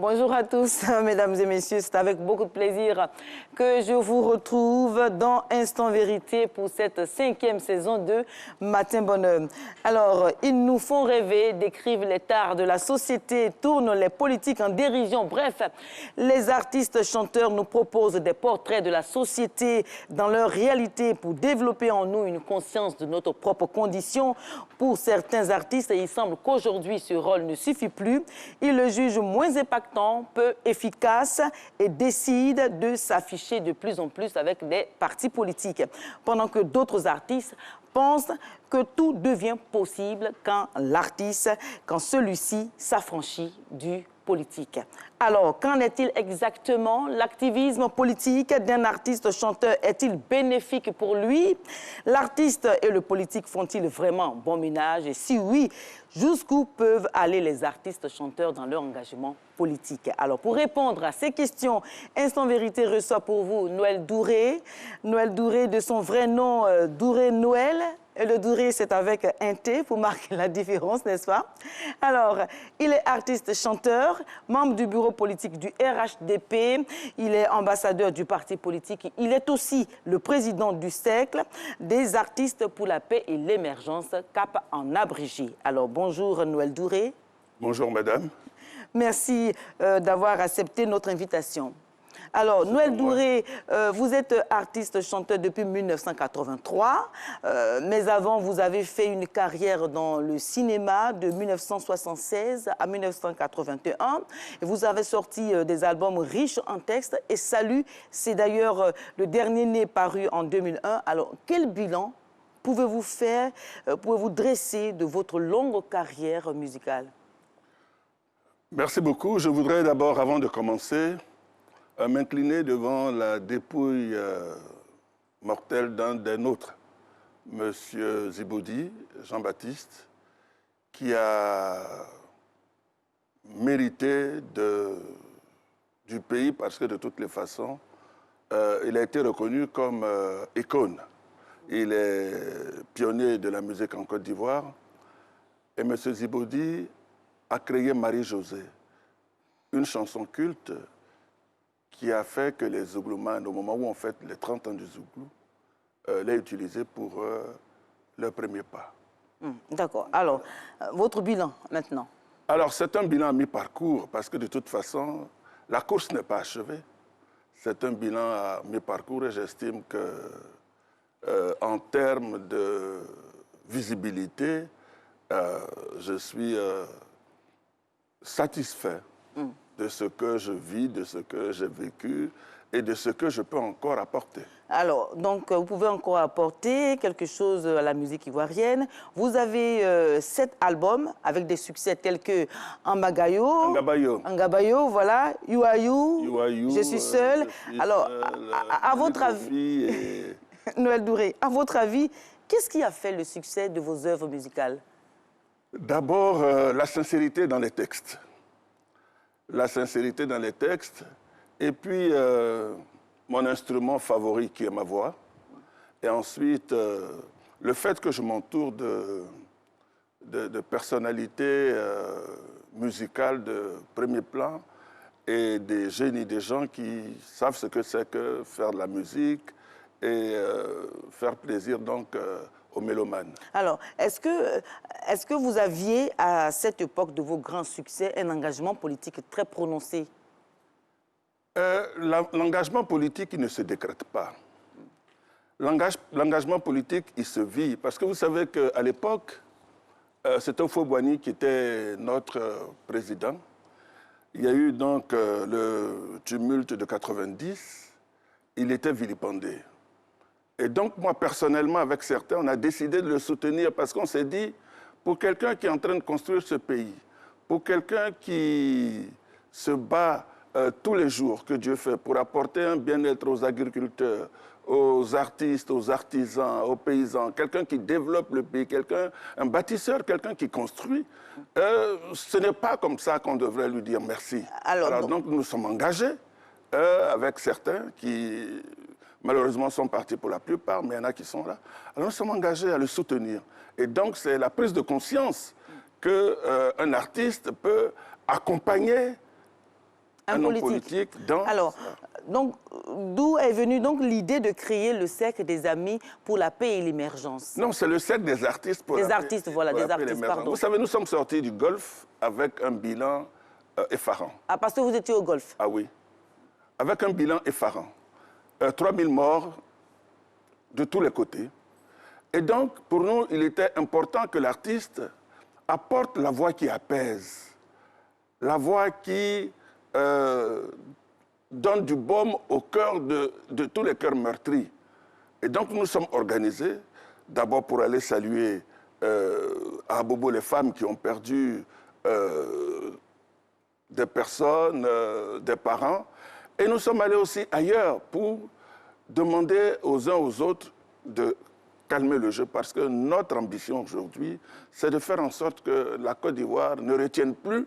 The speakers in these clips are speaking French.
Bonjour à tous, mesdames et messieurs. C'est avec beaucoup de plaisir que je vous retrouve dans Instant Vérité pour cette 5e saison de Matin Bonheur. Alors, ils nous font rêver, décrivent les tares de la société, tournent les politiques en dérision. Bref, les artistes chanteurs nous proposent des portraits de la société dans leur réalité pour développer en nous une conscience de notre propre condition. Pour certains artistes, il semble qu'aujourd'hui, ce rôle ne suffit plus. Ils le jugent moins impactant, peu efficace et décide de s'afficher de plus en plus avec des partis politiques. Pendant que d'autres artistes pensent que tout devient possible quand celui-ci s'affranchit du politique. Alors, qu'en est-il exactement? L'activisme politique d'un artiste chanteur est-il bénéfique pour lui? L'artiste et le politique font-ils vraiment bon ménage? Et si oui, jusqu'où peuvent aller les artistes chanteurs dans leur engagement politique? Alors, pour répondre à ces questions, Instant Vérité reçoit pour vous Noël Douré. Noël Douré, de son vrai nom, Douré Noël. Et le Douré, c'est avec un T pour marquer la différence, n'est-ce pas? Alors, il est artiste-chanteur, membre du bureau politique du RHDP, il est ambassadeur du parti politique, il est aussi le président du Cercle des artistes pour la paix et l'émergence, CAP en abrégé. Alors, bonjour Noël Douré. Bonjour madame. Merci d'avoir accepté notre invitation. Alors, Noël Douré, vous êtes artiste-chanteur depuis 1983, mais avant, vous avez fait une carrière dans le cinéma de 1976 à 1981. Et vous avez sorti des albums riches en textes et Salut, c'est d'ailleurs le dernier né paru en 2001. Alors, quel bilan pouvez-vous faire, pouvez-vous dresser de votre longue carrière musicale? Merci beaucoup. Je voudrais d'abord, avant de commencer, m'incliner devant la dépouille mortelle d'un des nôtres, M. Djiboudi, Jean-Baptiste, qui a mérité du pays parce que de toutes les façons, il a été reconnu comme icône. Il est pionnier de la musique en Côte d'Ivoire et M. Djiboudi a créé Marie-Josée, une chanson culte qui a fait que les Zougloumanes, au moment où on fête les 30 ans du Zouglou, l'aient utilisé pour leur premier pas. D'accord. Alors, votre bilan maintenant? Alors, c'est un bilan à mi-parcours, parce que de toute façon, la course n'est pas achevée. C'est un bilan à mi-parcours et j'estime que, en termes de visibilité, je suis satisfait de ce que je vis, de ce que j'ai vécu et de ce que je peux encore apporter. Alors, donc, vous pouvez encore apporter quelque chose à la musique ivoirienne. Vous avez 7 albums avec des succès tels que Ambagayo, Ngabayo, voilà, You Are You, Je suis seul. Alors, à votre avis, Noël Douré, à votre avis, qu'est-ce qui a fait le succès de vos œuvres musicales? D'abord, la sincérité dans les textes. La sincérité dans les textes, et puis mon instrument favori qui est ma voix, et ensuite le fait que je m'entoure de personnalités musicales de premier plan et des génies, des gens qui savent ce que c'est que faire de la musique et faire plaisir donc aux mélomanes. Alors, est-ce que vous aviez, à cette époque de vos grands succès, un engagement politique très prononcé? L'engagement politique, il ne se décrète pas. L'engagement politique, il se vit. Parce que vous savez qu'à l'époque, c'était Houphouët-Boigny qui était notre président. Il y a eu donc le tumulte de 90. Il était vilipendé. Et donc, moi, personnellement, avec certains, on a décidé de le soutenir parce qu'on s'est dit, pour quelqu'un qui est en train de construire ce pays, pour quelqu'un qui se bat tous les jours que Dieu fait pour apporter un bien-être aux agriculteurs, aux artistes, aux artisans, aux paysans, quelqu'un qui développe le pays, un bâtisseur, quelqu'un qui construit, ce n'est pas comme ça qu'on devrait lui dire merci. Alors donc, nous sommes engagés avec certains qui malheureusement sont partis pour la plupart, mais il y en a qui sont là. Alors nous sommes engagés à le soutenir. Et donc c'est la prise de conscience qu'un artiste peut accompagner un homme politique dans... Alors, donc, d'où est venue donc l'idée de créer le Cercle des Amis pour la paix et l'émergence? Non, c'est le Cercle des artistes pour la paix. Des artistes, voilà, des artistes, pardon. Vous savez, nous sommes sortis du Golfe avec un bilan effarant. Ah, parce que vous étiez au Golfe? Ah oui. Avec un bilan effarant. 3000 morts de tous les côtés. Et donc, pour nous, il était important que l'artiste apporte la voix qui apaise, la voix qui donne du baume au cœur de tous les cœurs meurtris. Et donc, nous sommes organisés, d'abord pour aller saluer à Abobo les femmes qui ont perdu des personnes, des parents. Et nous sommes allés aussi ailleurs pour demander aux uns aux autres de calmer le jeu, parce que notre ambition aujourd'hui, c'est de faire en sorte que la Côte d'Ivoire ne retienne plus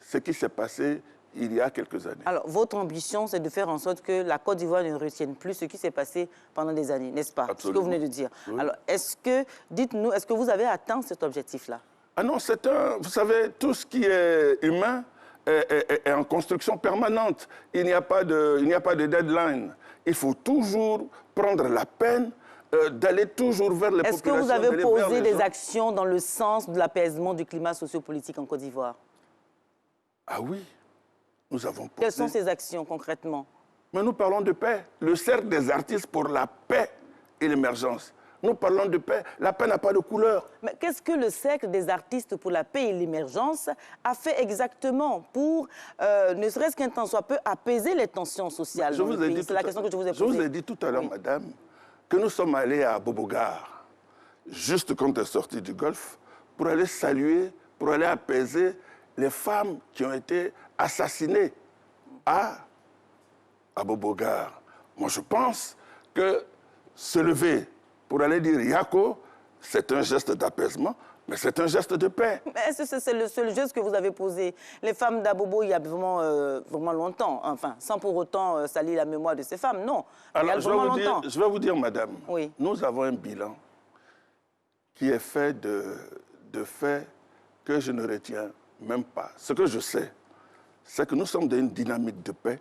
ce qui s'est passé il y a quelques années. Alors, votre ambition, c'est de faire en sorte que la Côte d'Ivoire ne retienne plus ce qui s'est passé pendant des années, n'est-ce pas? Absolument. Ce que vous venez de dire. Oui. Alors, dites-nous, est-ce que vous avez atteint cet objectif-là? Ah non, vous savez, tout ce qui est humain est en construction permanente. Il n'y a pas de deadline. Il faut toujours prendre la peine d'aller toujours vers les populations. Est-ce que vous avez posé des actions dans le sens de l'apaisement du climat sociopolitique en Côte d'Ivoire? Ah oui, nous avons posé. Quelles sont ces actions concrètement? Mais nous parlons de paix. Le Cercle des artistes pour la paix et l'émergence. Nous parlons de paix. La paix n'a pas de couleur. Mais qu'est-ce que le Cercle des artistes pour la paix et l'émergence a fait exactement pour, ne serait-ce qu'un temps soit peu, apaiser les tensions sociales dans le pays? C'est la question que je vous ai posée. Je vous ai dit tout à l'heure, madame, que nous sommes allés à Bobogar, juste quand on est sorti du Golfe, pour aller saluer, pour aller apaiser les femmes qui ont été assassinées à Bobogar. Moi, je pense que se lever pour aller dire Yako, c'est un geste d'apaisement, mais c'est un geste de paix. Mais est-ce que c'est le seul geste que vous avez posé? Les femmes d'Abobo, il y a vraiment, vraiment longtemps, enfin, sans pour autant salir la mémoire de ces femmes, non. Alors, il y a vraiment longtemps. Je vais vous dire, madame, oui. Nous avons un bilan qui est fait de faits que je ne retiens même pas. Ce que je sais, c'est que nous sommes dans une dynamique de paix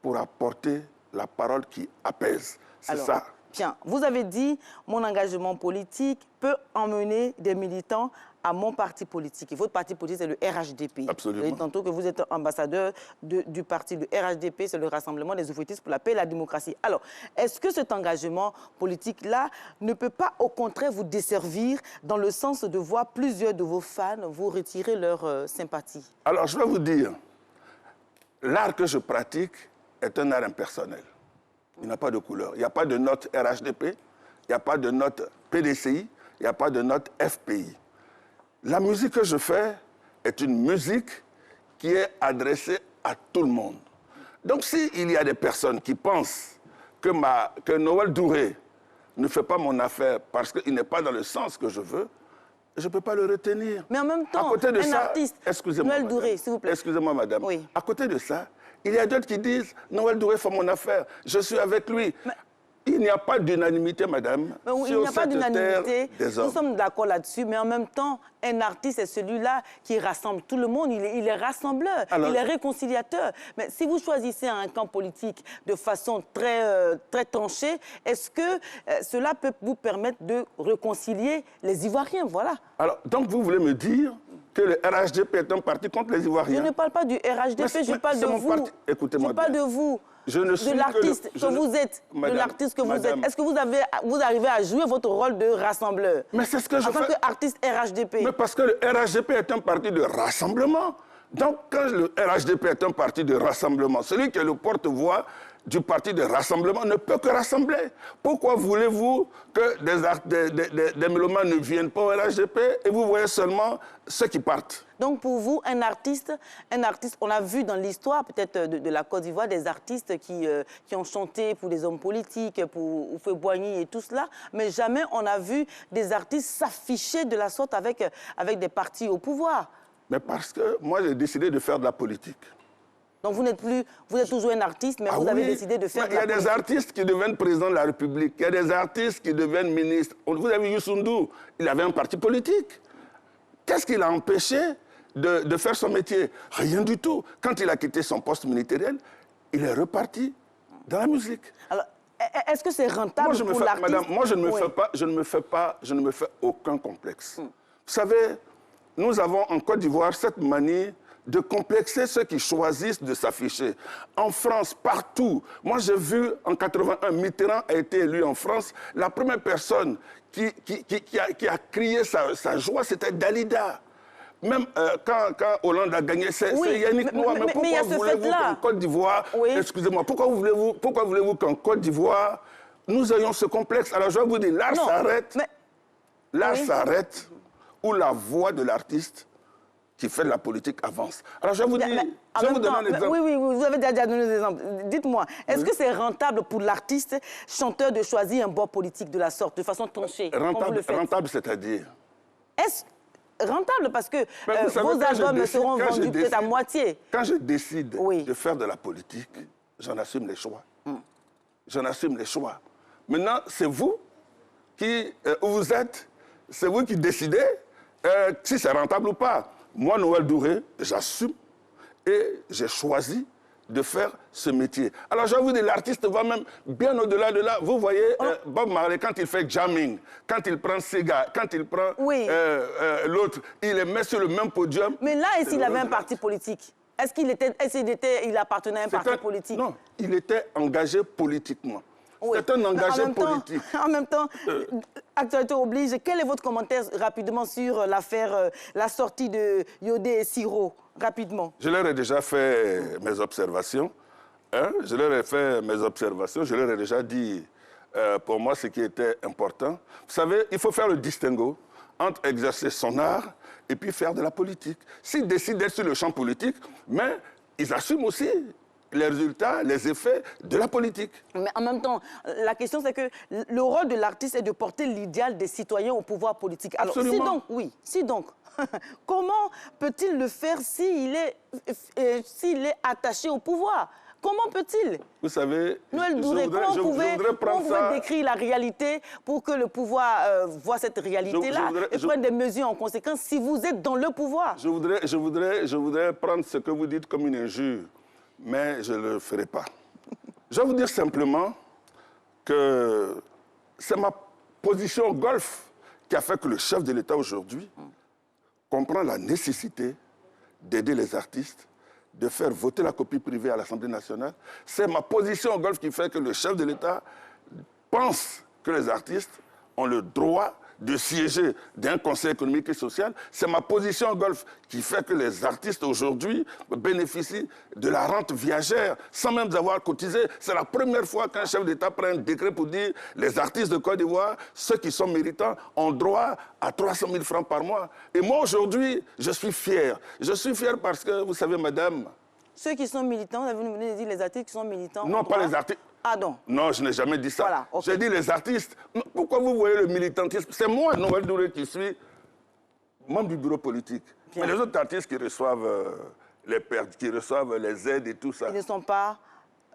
pour apporter la parole qui apaise. C'est ça. Bien, vous avez dit, mon engagement politique peut emmener des militants à mon parti politique. Et votre parti politique, c'est le RHDP. Absolument. Vous avez dit tantôt que vous êtes ambassadeur du parti. Le RHDP, c'est le Rassemblement des ouvriers pour la paix et la démocratie. Alors, est-ce que cet engagement politique-là ne peut pas, au contraire, vous desservir dans le sens de voir plusieurs de vos fans vous retirer leur sympathie? Alors, je vais vous dire, l'art que je pratique est un art impersonnel. Il n'a pas de couleur. Il n'y a pas de note RHDP, il n'y a pas de note PDCI, il n'y a pas de note FPI. La musique que je fais est une musique qui est adressée à tout le monde. Donc s'il y a des personnes qui pensent que Noël Douré ne fait pas mon affaire parce qu'il n'est pas dans le sens que je veux, je ne peux pas le retenir. Mais en même temps, à côté de un artiste, Noël Douré, s'il vous plaît. Excusez-moi, madame. Oui. À côté de ça, il y a d'autres qui disent « Noël Douré fait mon affaire, je suis avec lui ». Il n'y a pas d'unanimité, madame, mais oui, sur il n'y a pas cette terre d'unanimité. des hommes. Nous sommes d'accord là-dessus, mais en même temps, un artiste est celui-là qui rassemble tout le monde. Il est rassembleur, il est réconciliateur. Mais si vous choisissez un camp politique de façon très tranchée, est-ce que cela peut vous permettre de réconcilier les Ivoiriens? Voilà. Alors, donc vous voulez me dire que le RHDP est un parti contre les Ivoiriens? Je ne parle pas du RHDP, je parle de vous. Écoutez-moi je parle de vous. Je ne suis de l'artiste que vous êtes, madame, de l'artiste que vous madame. êtes. Est-ce que vous arrivez à jouer votre rôle de rassembleur? Mais c'est ce que je fais. En tant qu'artiste RHDP. Mais parce que le RHDP est un parti de rassemblement. Donc, quand le RHDP est un parti de rassemblement, celui qui est le porte-voix du parti de rassemblement ne peut que rassembler. Pourquoi voulez-vous que des mélomanes ne viennent pas au RHDP et vous voyez seulement ceux qui partent? Donc pour vous, un artiste, on a vu dans l'histoire peut-être de la Côte d'Ivoire des artistes qui ont chanté pour des hommes politiques, pour Houphouët-Boigny et tout cela, mais jamais on a vu des artistes s'afficher de la sorte avec des partis au pouvoir. Mais parce que moi j'ai décidé de faire de la politique. Donc vous êtes toujours un artiste, mais vous avez décidé de faire de la politique. Il y a des artistes qui deviennent présidents de la République, il y a des artistes qui deviennent ministres. Vous avez vu Youssou N'Dour, il avait un parti politique. Qu'est-ce qui l'a empêché de faire son métier. Rien du tout. Quand il a quitté son poste ministériel, il est reparti dans la musique. Alors, est-ce que c'est rentable pour l'artiste? Madame, moi, je ne me Oui. je ne me fais aucun complexe. Vous savez, nous avons en Côte d'Ivoire cette manie de complexer ceux qui choisissent de s'afficher. En France, partout. Moi, j'ai vu en 81, Mitterrand a été élu en France. La première personne qui a crié sa joie, c'était Dalida. Même quand Hollande a gagné, c'est Yannick Noah. Mais pourquoi voulez-vous qu'en Côte d'Ivoire, excusez-moi, pourquoi voulez-vous qu'en Côte d'Ivoire, nous ayons ce complexe? Alors je vais vous dire, l'art s'arrête. L'art s'arrête où la voix de l'artiste qui fait de la politique avance. Alors je vais vous dire, je vais vous donner un exemple. Oui, vous avez déjà donné des exemples. Dites-moi, est-ce que c'est rentable pour l'artiste chanteur de choisir un bord politique de la sorte, de façon tranchée, comme vous le faites? Rentable, c'est-à-dire? Est-ce rentable parce que vos albums seront vendus peut-être à moitié? Quand je décide de faire de la politique, j'en assume les choix. J'en assume les choix. Maintenant, c'est vous qui, où vous êtes, c'est vous qui décidez si c'est rentable ou pas. Moi, Noël Douré, j'assume et j'ai choisi de faire ce métier. Alors, je vais vous dire, l'artiste va même bien au-delà de là. Vous voyez, Bob Marley, quand il fait jamming, quand il prend Sega, quand il prend l'autre, il les met sur le même podium. Mais là, est-ce qu'il avait un parti politique? Est-ce qu'il appartenait à un parti politique? Non, il était engagé politiquement. C'est un engagement politique. En même temps, actualité oblige, quel est votre commentaire rapidement sur l'affaire, la sortie de Yodé et Siro, rapidement? Je leur ai déjà fait mes observations. Je leur ai fait mes observations. Je leur ai déjà dit, pour moi, ce qui était important. Vous savez, il faut faire le distinguo entre exercer son art et puis faire de la politique. S'ils décident d'être sur le champ politique, mais ils assument aussi les résultats, les effets de la politique. Mais en même temps, la question c'est que le rôle de l'artiste est de porter l'idéal des citoyens au pouvoir politique. Alors, si donc, comment peut-il le faire s'il est attaché au pouvoir? Comment peut-il? Vous savez, Noël Douré, comment vous pouvez décrire la réalité pour que le pouvoir voit cette réalité-là et prenne des mesures en conséquence si vous êtes dans le pouvoir? Je voudrais prendre ce que vous dites comme une injure, mais je ne le ferai pas. Je vais vous dire simplement que c'est ma position au golf qui a fait que le chef de l'État aujourd'hui comprend la nécessité d'aider les artistes, de faire voter la copie privée à l'Assemblée nationale. C'est ma position au golf qui fait que le chef de l'État pense que les artistes ont le droit de siéger d'un conseil économique et social. C'est ma position au golf qui fait que les artistes aujourd'hui bénéficient de la rente viagère sans même avoir cotisé. C'est la première fois qu'un chef d'État prend un décret pour dire les artistes de Côte d'Ivoire, ceux qui sont méritants, ont droit à 300 000 francs par mois. Et moi aujourd'hui, je suis fier. Je suis fier parce que, vous savez, madame... Ceux qui sont militants, vous venez de dire les artistes qui sont militants... Non, pas les artistes. Ah non. Non, je n'ai jamais dit ça. Voilà, J'ai dit les artistes. Pourquoi vous voyez le militantisme? C'est moi, Noël Douré, qui suis membre du bureau politique. Bien. Mais les autres artistes qui reçoivent les aides et tout ça... Ils ne sont pas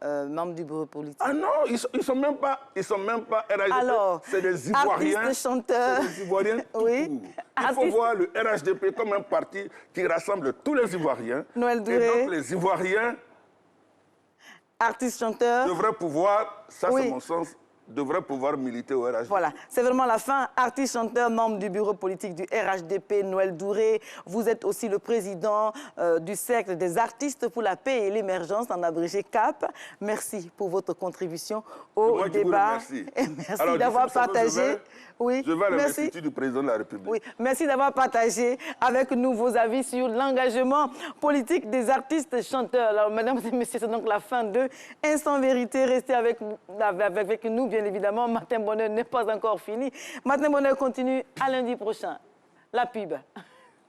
membres du bureau politique. Ah non, ils sont même pas RHDP. Alors, c'est des Ivoiriens. Artistes, chanteurs... C'est des Ivoiriens tout oui. court. Il faut voir le RHDP comme un parti qui rassemble tous les Ivoiriens. Noël Douré. Et donc les Ivoiriens... Artiste, chanteur... devrait pouvoir, ça c'est mon sens, devrait pouvoir militer au RHDP. Voilà, c'est vraiment la fin. Artiste, chanteur, membre du bureau politique du RHDP, Noël Douré. Vous êtes aussi le président du Cercle des artistes pour la paix et l'émergence, en abrégé CAP. Merci pour votre contribution au débat. Et merci d'avoir partagé... Je vais à l'investiture du président de la République. Oui, merci d'avoir partagé avec nous vos avis sur l'engagement politique des artistes chanteurs. Alors, mesdames et messieurs, c'est donc la fin de Instant Vérité. Restez avec nous, bien évidemment. Matin Bonheur n'est pas encore fini. Matin Bonheur continue à lundi prochain. La pub.